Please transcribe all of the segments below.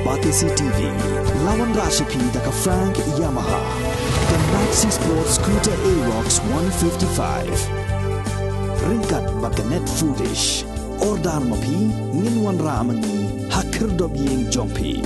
Batisi TV, lawan Rashipi daka Frank Yamaha, dan Maxi Sports Scooter Aerox 155. Ringkat bakanet foodish, ordar mapi, nginwan ramani, hakir dobyeng jompi.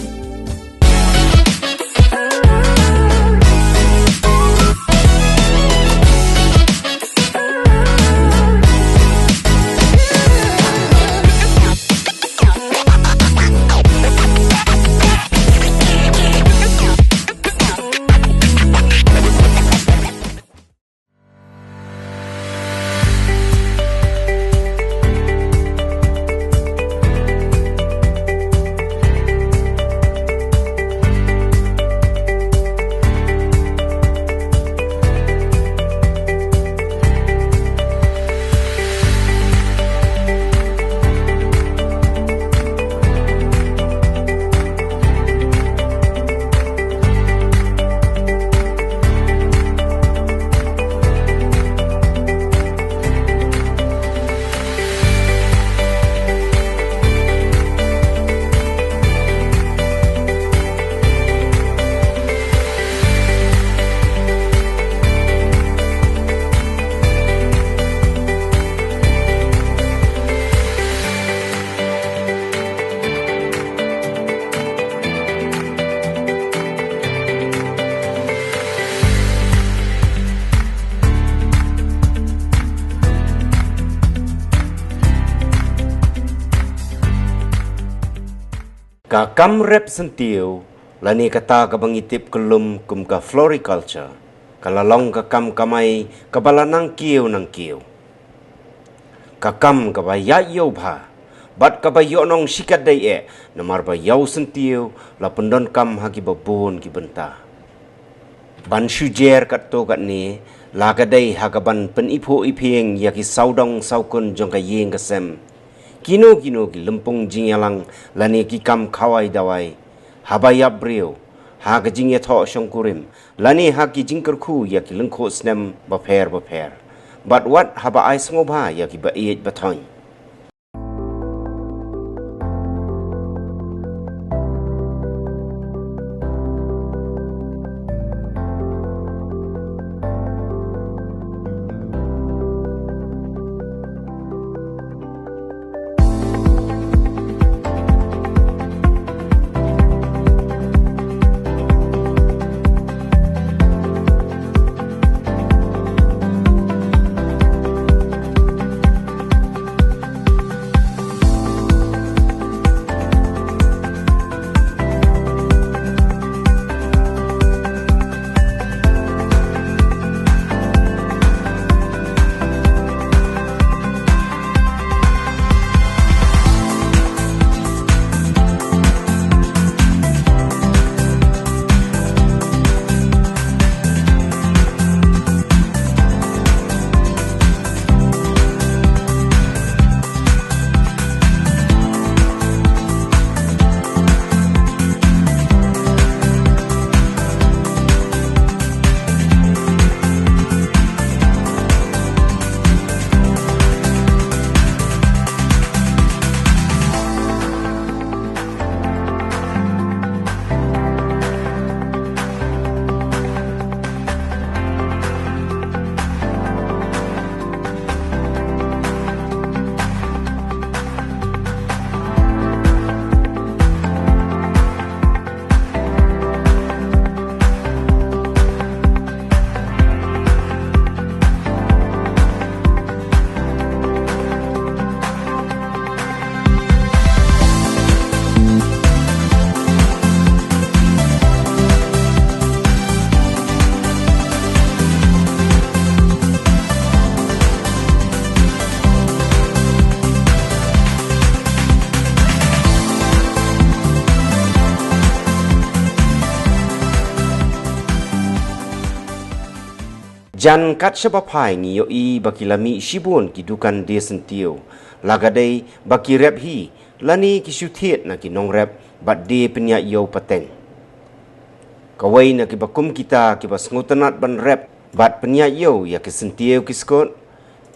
Kakam rep sentiu, lani kata kabangitip kelum kum ka floriculture, kalalong kakam kamay kabalanang kiyo ng kiyo. Kakam kabayat yaw ba, bat kabayo nong sikat day namar ba yaw sentiu, la pendon kam hagi babun kibenta. Ban sujer kat to kat ni, lagaday hagaban penipo iping yaki saudong saukun jong kayeng kasem. Kino ki lempung jingyalang lani ki kam kawai dawai habayab brio ha ka jingya tho shongkurim lani ha ki jingker khu ya ki lengkho snem baper but what haba ai sngobha ya ki ba iet bathoin. Jan kat sebapai ngiyo i bakilami shibun kidukan de sentio. Lagadai baki rep hi lani kisuthiet na kinong rep bat de penya yo pateng. Kawai na kibakum kita kibas ngutanat ban rep bat penya yo ya kisentio kiskot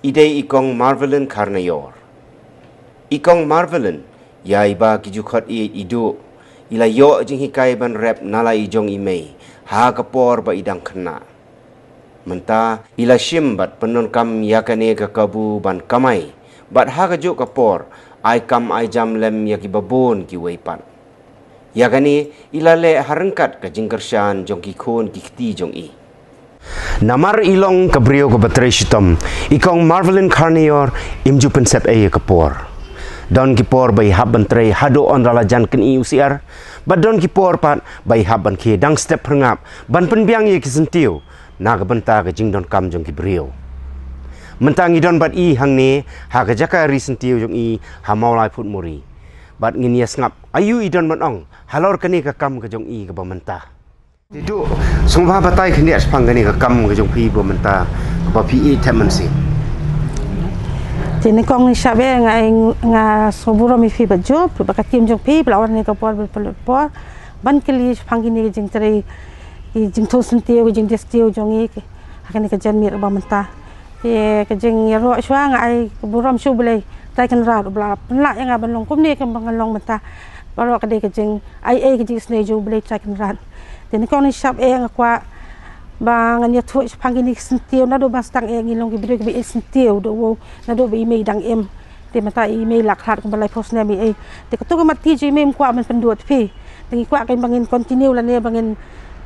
idei ikong Marvelin Karnayor. Ikong Marvelin ya iba kijukhat i idu ila yo jing hikai ban rep nala ijong imei ha kapor ba idang khna menta ila shim bat penon kam yakane ka kabu ban kamai bat ha ka jo kapor ai kam ai jam lem yaki babon ki weipan yakani ila le harengkat ka jingkershan jong ki khon ki khti jong i namar ilong kabrio ko batray shitom ikong Marvelin Carnior imju pensep ay kapor don kipor bay haban tray hado on ralajan ken i usiar but don kipor pat bay haban ki dang step hangap ban penbiang ye kisentiu naga benta ka jing don kam jong kibrio mentangi don bat i hang ne ha ka jaka risentiu jong i ha maulai put muri bat ngin yes ngap ayu i don manong halor kani ka kam ka jong i ka bamenta Tidu sungha batai khini aspang gani ka kam ka jong pi bo menta ba pi temen si Jadi kong ni sabe nga soburo mi fi bajob ba ka tim jong pi lawan ni ka por por ban kili phangi ni jing trai jing thos sentio jing destio jong i akan ka jan mi ba menta te ka jing ya ro shwa nga ai buram shu bele tai kan ra bla la yang ban long kum ni ka bang long menta ba ro ka de ka jing ai ka jing snei jo bele tai kan ra Then kau ni siap ngakwa bang anya tu panggil ni sentiu nado bang stang ngilong ki bidok bi sentiu do wo nado bi email dang em te mata email lakhat ko balai post na mi te ko to mati ji mem kwa man pendut pi tengi kwa kan bangin continue la ne bangin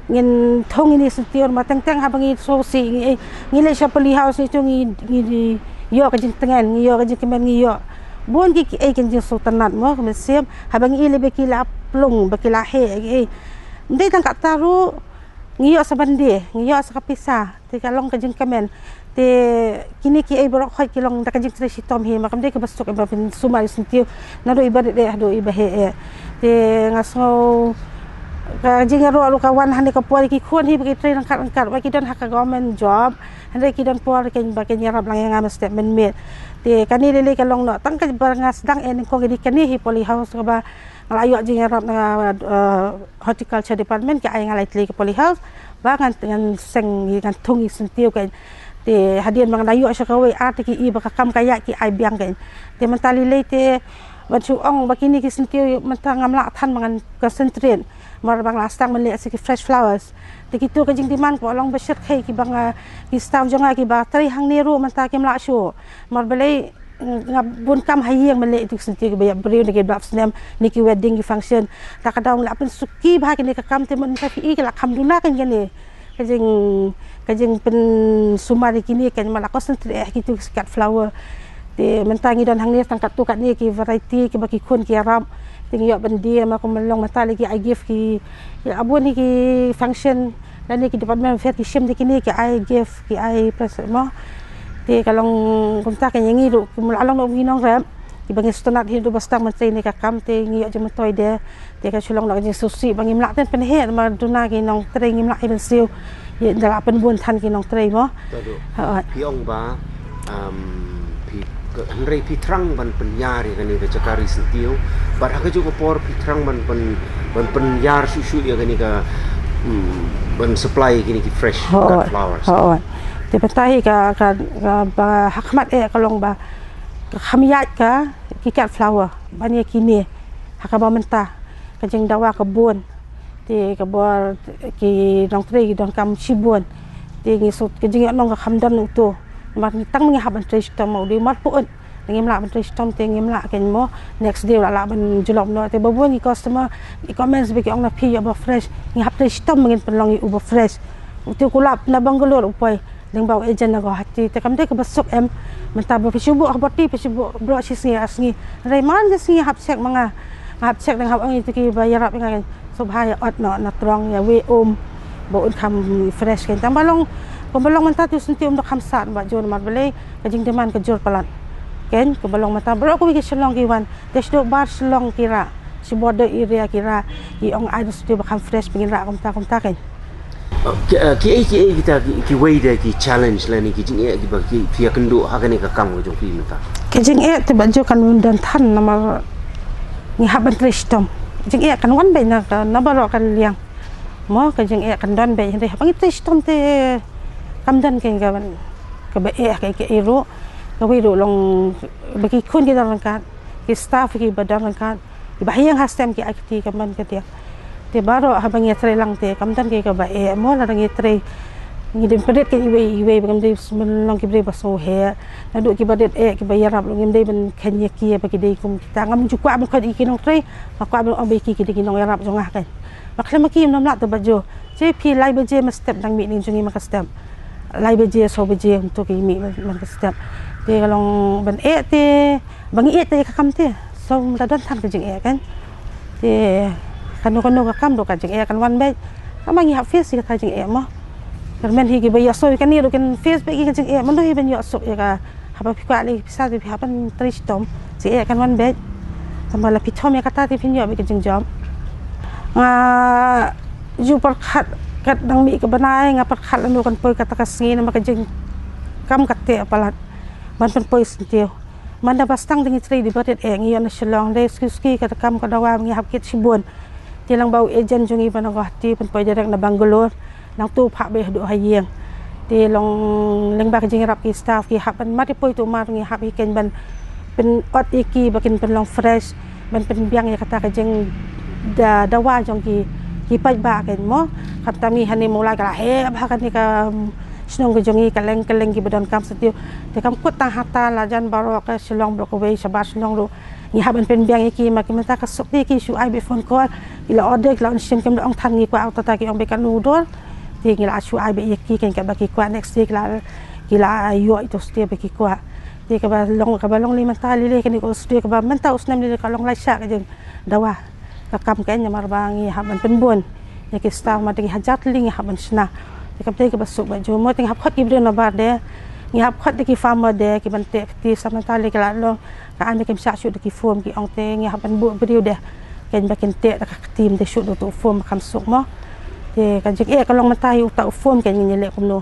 ngin thong ini sentiu ma teng teng ha bangin so si ngile siap peli house ni tu ngi yo ka jing tengan ngi yo ka jing kemen ngi yo bon ki kan jing so tanat mo ka siam ha bangin ile be ki la plong be ki la he Ndai tang kat taru ngiyo sa bandi, ngiyo sa kapisa, te kalong kajing kamen, te kini ki ay borok hoy kilong da kajing tresi tom hi makam de ka bastok ba pin sumay sentiu na do ibadet de do ibahe te ngaso kajing ro ro kawan hande ka por ki khon hi bagi train angkat ba ki don hak government job hande ki don por ken ba ken yarap lang yang am statement met te kani lele kalong no tang ka barangas dang en ko gi kani hi poli house ka ba Layu jing Arab na horticulture department ke ay ngalai tli ke poli house ba ngan seng ngan thungi sentiu ke te hadian mang layu asya kawe art ki i ba kam kaya ki ai biang ke te mentali le te bacu ong bakini ki sentiu mentang ngamla than mangan concentrate mar bang lastang mele ki fresh flowers te kitu ke jing diman ko long besyat khai ki bang ki staff jonga ki ba tri hang neru menta ki mla shu mar bele ngabun kam hayang mele itu senti ke bayar beri negi bab snem niki wedding ki function tak kadang la pen suki bah kini ka kam te men ta fi ke la kam duna kan gene kajing pen sumari kini kan mala concentrate kitu skat flower te mentangi dan hang ni tangkat tu kat ni ki variety ki baki kun ki arab ting yo bendi ma ko melong mata lagi I give ki abun ni ki function dan ni ki department fair ki shim di kini ki I give ki I press mo Te kalong kumta kanya ngi ru kumlalong no ginong rem ibang istonat hidu bastang menteri ni ka kam te ngi aja metoy de te ka sulong nak jing susi bangi mlak ten penhe ma duna ginong tre ngi mlak ibn siu ye dala pen bun than ginong tre mo ha piong ba pi henry pi trang ban penyari kan ni ka cakari sentiu bar ha juga por pi trang ban penyar susu ya kan ni ka ban supply gini ki fresh flowers Te patahi ka hakmat kalong ba khamiyat ka kikat flower banya kini hakaba menta kajing dawa kebun te kabor ki dong tre ki dong kam sibun te ngisut kajing nong ka khamdan tu mat tang ngi haban tre stom mau di mat puun ngi mla ban tre stom te ngi mla ken mo next day la ban julom no te babun ki customer i comments be ki ong na pi ba fresh ngi hap tre stom ngin penlong i uba fresh uti kulap na bangalore upai Deng bawa ejen nago hati. Tekam dek besok mentah berpisubu abati pisubu bro sisi asngi. Raiman sisi hapsek manga hapsek dengan hap itu ki bayar apa dengan subhaya ot no natrong ya we baun kam fresh kan. Tambalong mentah tu senti untuk kamsat mbak jon mar belai kajing teman kejur pelan. Kan kebalong mentah bro aku bagi selong kiwan. Desdo bar selong kira si border area kira i ong ai tu bakam fresh pengin rak komta kan. Ki kita ki way dia ki challenge lah ni ki jing ki bagi pia kendu ha kan ka kam ko jong pi menta ki jing te baju kan dan than nama ni haban tristom jing kan wan be na baro kan liang mo ka jing kan don be hande haban tristom te kam dan ke gaban ka be ke iro ka wi ro long bagi kun ki dan kan ki staff ki badan kan bahayang hastem ki akti kaman ke dia te baro habang ya tre lang te kamdan ke ka ba mo la ngi tre ngi dem pedet ke iwe bagam de long ki bre baso he na do ki badet ki bayarap ngim de ben khanya ki ba ki de kum ta ngam ju kwa ben khad ki nong tre ma kwa ben obe ki de ki nong yarap jongah kan makla maki nom la to bajo je pi lai ba je ma step dang mi ning jungi ma ka step lai ba je so ba je untuk ki mi man ka step te kalong ben te bangi te ka kam te so la don tan ka jing kan te kanu ka kam do ka jing kan wan ba kamangi ha face ka jing mo kermen higi bayar so kan ni kan face bagi kan jing man do hi ben yo so ka haba pi kwa li bisa ti hapan tristom si kan wan ba tambah la pi thom ya kata ti pin yo bi kan jing jom ju par khat kat dang mi ka banai nga par khat anu kan poi kata ka singi na ka jing kam kate apalat man pen poi sentio man da bastang dingi tri di batet ngi na shalong de ski kata kam ka dawa ngi hap kit sibun tilang bau agent jungi pan ko ti pen poi direct na Bangalore nang tu pha be do hayeng ti long leng ba ka jing rap ki staff ki hap pan mati poi tu mar ngi hap hi ken ban pen ot iki bakin pen long fresh man pen biang ya kata ka jing da dawa jong ki pai ba ken mo kata mi hani mulai ka he ba kan ni ka snong ke jongi kaleng ki badan kam setiu te kam kut tang hata la jan baro ka silong blok away sabar silong ro ni haban pen biang iki mak menta ka sok ki su ai be phone call ila order la on sim kam ong than ni kwa auto ta ki ong be kan udor ti ngila su ai be iki ken ka ba ki kwa next week la kila yo itu stia be ki kwa ti ka ba long li menta li le ken ko stia ka ba menta usnam li ka long lai sha ka jeng dawa ka kam ken nyamar bangi haban pen bon ya ki staff ma ti hajat li haban sna kapte ke basuk baju mo ting hap khat ki bre na bar de ngi hap khat de ki farmer de ki ban te ti samantali kala lo ka an ke sa shu de ki form ki ong te ngi hap ban bu bre de ken ba ken te ka team de shu do to form kam suk mo te kan jik ka long matai u ta form ken ngi le kum no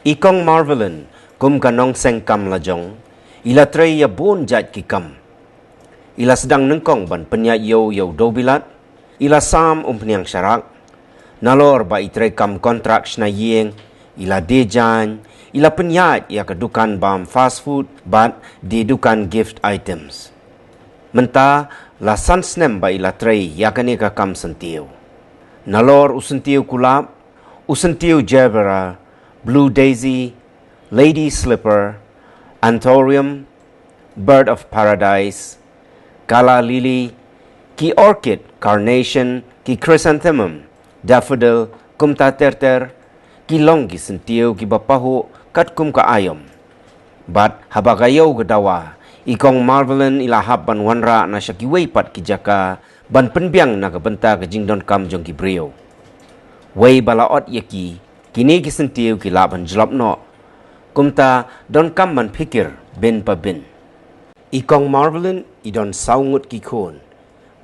Ikong Marvelin kum kanong sengkam lajong ila trei ya bon jat ki kam ila sedang nengkong ban penya yo dobilat ila sam peniang syarak nalor ba itre kam kontrak shna yeng ila dejan ila penyat ya kedukan bam fast food bat di dukan gift items menta la san snem ba ila trei ya kani ka kam sentiu nalor usentiu kulap usentiu jebera Blue Daisy, Lady Slipper, Anthurium, Bird of Paradise, Gala Lily, ki orchid, carnation, ki chrysanthemum, daffodil, kum ta terter, ki long ki sentiu ki bapahu kat kum ka ayom. Bat habagayaw gadawa, ikong marvelan ilahaban wanra na siya kiwaypat ki jaka, ban penbiang na kabenta ka jingdon kam jong ki brio. Way balaot yaki, kini ki sentiu ki laban jelap no, kumta don kam man pikir bin pa bin. Ikong marvelan idon saungut ki kon,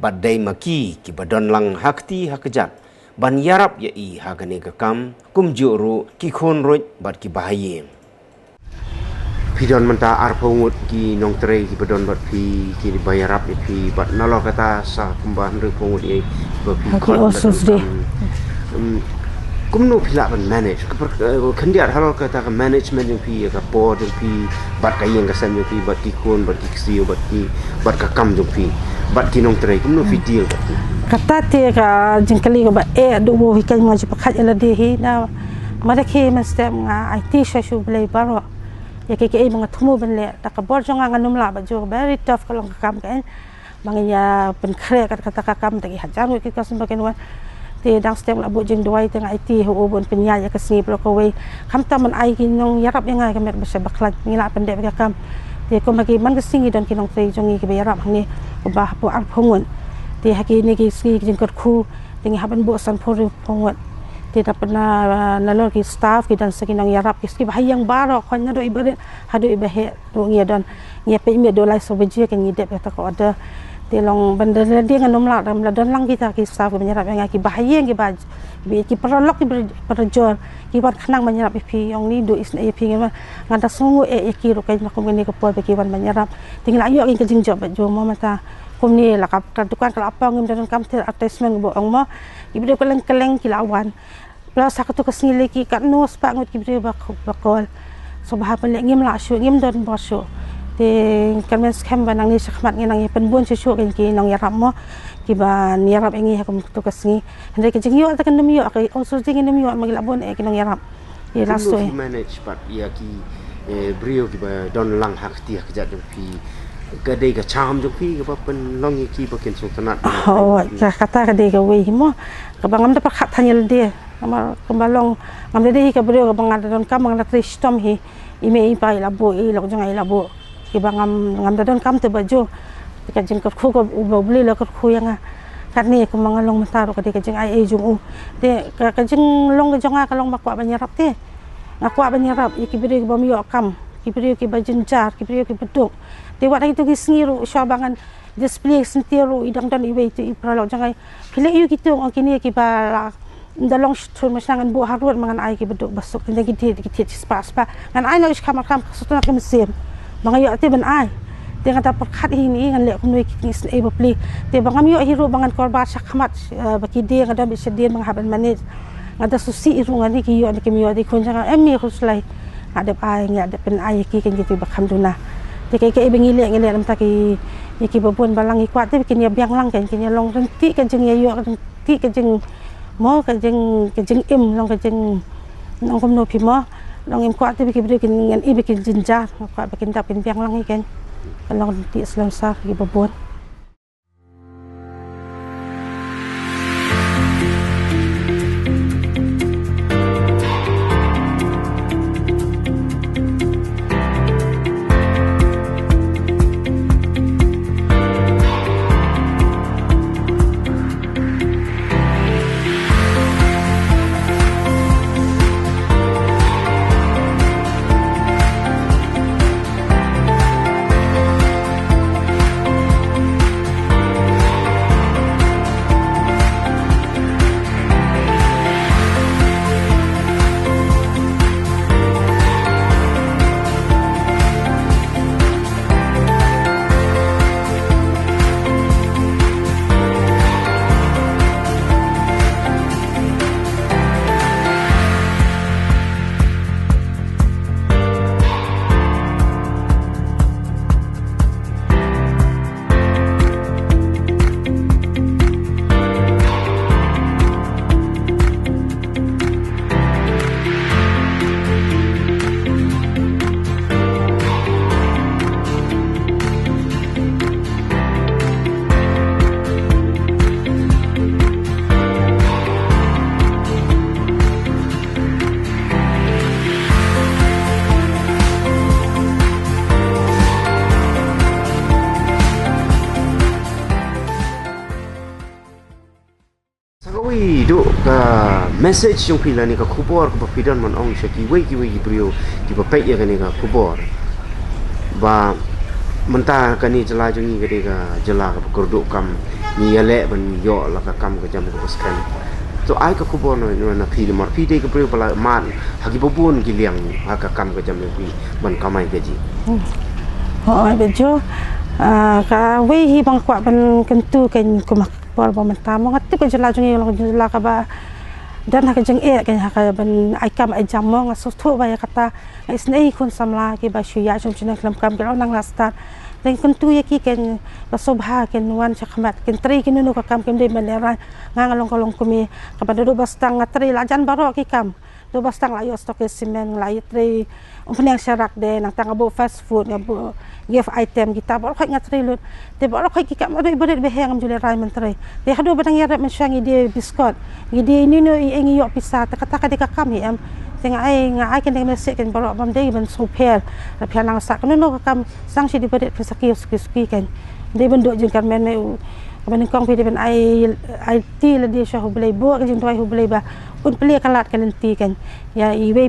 bat day maki ki badon lang hakti hakejat, ban yarap ya i hagane kakam, kum juru ki kon roj bat ki bahayem. Pidon menta arpungut ki nong tere ki badon bat pi ki bayarap ya pi bat nalo kata sa kumbahan re pungut ye bat pi kon kum no pila ban manage kendiat halal kata ka management yang pi ka board yang pi bat ka yang kasan yang pi bat ki kon bat ki ksio bat ka kam yang pi bat ki nong tere kum no fi deal bat kata te ka jingkali ka ba do bo hikai ngaji pakhat ela de hi na madake man step nga IT shu blai baro ya ke mga thumu ben le ta ka board jonga nganum la ba jo very tough kalong ka kam kan mangnya pen kre kata ka kam ta ki hajar ki ka sumba kenwan te dang step la bo jing duai teng IT ho bon penya ya ka sni pro ko we kam ta man ai ki nong yarap yang ngai ka mer ba se baklat ngila pen de ka kam te ko magi man ka singi don ki nong tre jongi ki yarap ni ko ba po ar phongun te haki ni ki ski jing kot khu tingi haban bo san phori phongun te ta pena nalor ki staff ki dan sakinang yarap ki ski bahayang baro kon na do ibadet hado ibahe do ngia don ngia pe mi do lai so beje ke ngi de ta ko ada te long bandar dia nganom la dam la don lang kita ki staff menyerap yang ki bahayang ki baj bi ki perolok ki perjor ki wat khnang menyerap pi yang ni do isna pi ngada songo ki ro kai na ko ni ko po ki wan menyerap tinggal ayo ki jing job jo mo mata kum ni la kap tukang kelapa ngim dan kam ter attachment bo ong mo ibre keleng ki lawan plus aku tu kesini ki kat nos pak ngut ki ibre bakol so bah pen ngim la shu ngim don bo shu te kan men scam banang ni sakmat ngi pen bun shu ki nong yarap mo ki ban yarap ngi ha kum tu kesini hande ki jing yo ta kan mi yo ki also jing ni mi yo magi labon ki nong yarap ye lasto manage but ya ki brio ki ba don lang hakti hakjat pi kadai ka cham jo pi ka pen long ki bakin sultanat oh kata kadai ka we mo ka bangam da pakhat thanyel de ama kambalong ngam de ka brio ka bangat don kam ngam tri stom hi ime pai labo lok jang ai labo ki bangam ngam da don kam te bajo ka jing ka khu ko bobli la ka khu yang kat ni ka mangalong mataro ka de ka jing ai jung u de ka jing long ka jang ka long makwa banyarap te ngakwa banyarap ki brio ka bam yo kam ki brio ki bajinjar ki brio ki beduk te wat itu ki singiru syabangan display sentiru idang dan iwe itu ipralo jangai pile yu kitu ang kini ki bala ndalong shtur masangan bu harut mangan ai ki beduk basuk dan ki spa ngan ai no is kamar kam sutuna ki mesim mangayo ate ban ai te ngata perkhat ini ngan le kumui ki is e bopli te bangam yo hiru bangan korban sakhamat baki de ngada bi sedien manghaban manage ngada susi iru ngani ki yo ki mi yo di kunjang emmi khuslai ada ai ngada pen ai ki kan gitu bakam duna te kai bengi le ngele am ta ki babon balang ikwat te kin ya biang lang kan kin ya long renti kan jeng ya yo renti kan jeng mo kan jeng im long kan jeng nong kom no pi mo long im kwat te ki bre kin ngan i bikin jinjar kwat bikin ta pin biang lang ikan long renti islam sar ki babon ui do ka message yung pila ni ka kubor ka papidan man ong siya kiwi brio ki papay ya kani ka kubor ba menta kani jela jungi kani ka jela ka kurdu kam ni yale ban yo la ka kam ka jam ko skan so ai ka kubor no na phi mar phi de ka brio pala man hagi babun ki liang ha ka kam ka jam ni ban kamai ke ji ai bejo ka we hi bang kwa ban kentu kan kumak por ba menta mo ngati ka jela jungi lo jela ka ba dan ha ka jeng kan ha ka ban ai kam ai jam mo ngaso tho ba ya kata isnei kun samla ki ba shuya jom chuna klam kam ka nang rastar dan kentu ya ki kan ba sobha kan wan chakmat kan tri kin no ka kam kem de manera ngangalong kolong kumi ka ba do bastang ngatri la jan baro ki kam do bastang la yo stok semen la tri umpenang syarak de nang tang abo fast food ngabo gift item kita baro khoi ngatri lut te baro khoi ki kam ado ibadet beheng jule rai mentri de hado badang yara mensangi de biskot gidi ni no ingi yo pisa kata ka de ka kam em tengah ai kan dengan mesej kan baro bam de ben super pian nang sak no kam sang si ibadet pesaki ski kan de ben do jeng kan men ban kong pi de ben ai ti la dia syah boleh buat kan tuai boleh ba un pelia kalat kan nanti kan ya iwe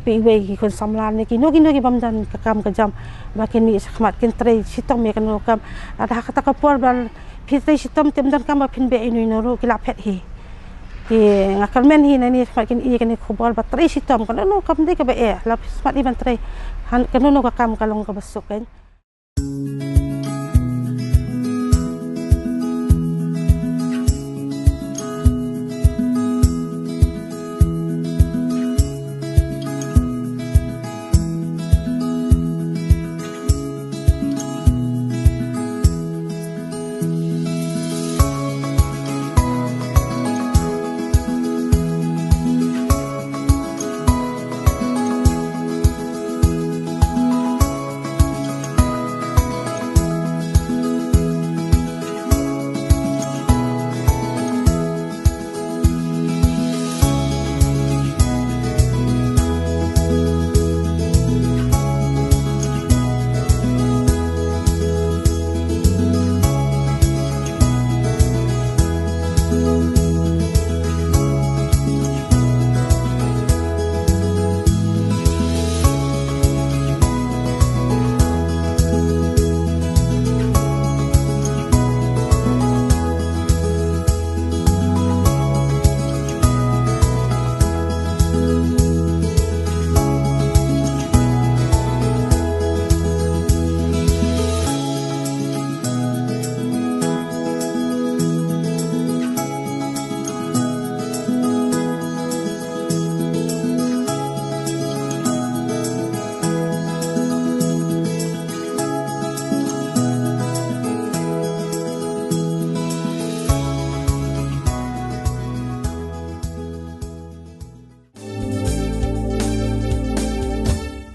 ki kon samlan ni kino ki bam dan kam ka jam ba ken ni khmat ken tre sitom me kan kam ada kata ka por ban pi tre sitom tem dan kam ba pin be inu no ki la phet hi ki ngakal men hi ni khmat ken i kan ni khobol ba tre sitom kan no kam de ka ba la khmat i ban tre han kan no ka kam ka long ka basuk kan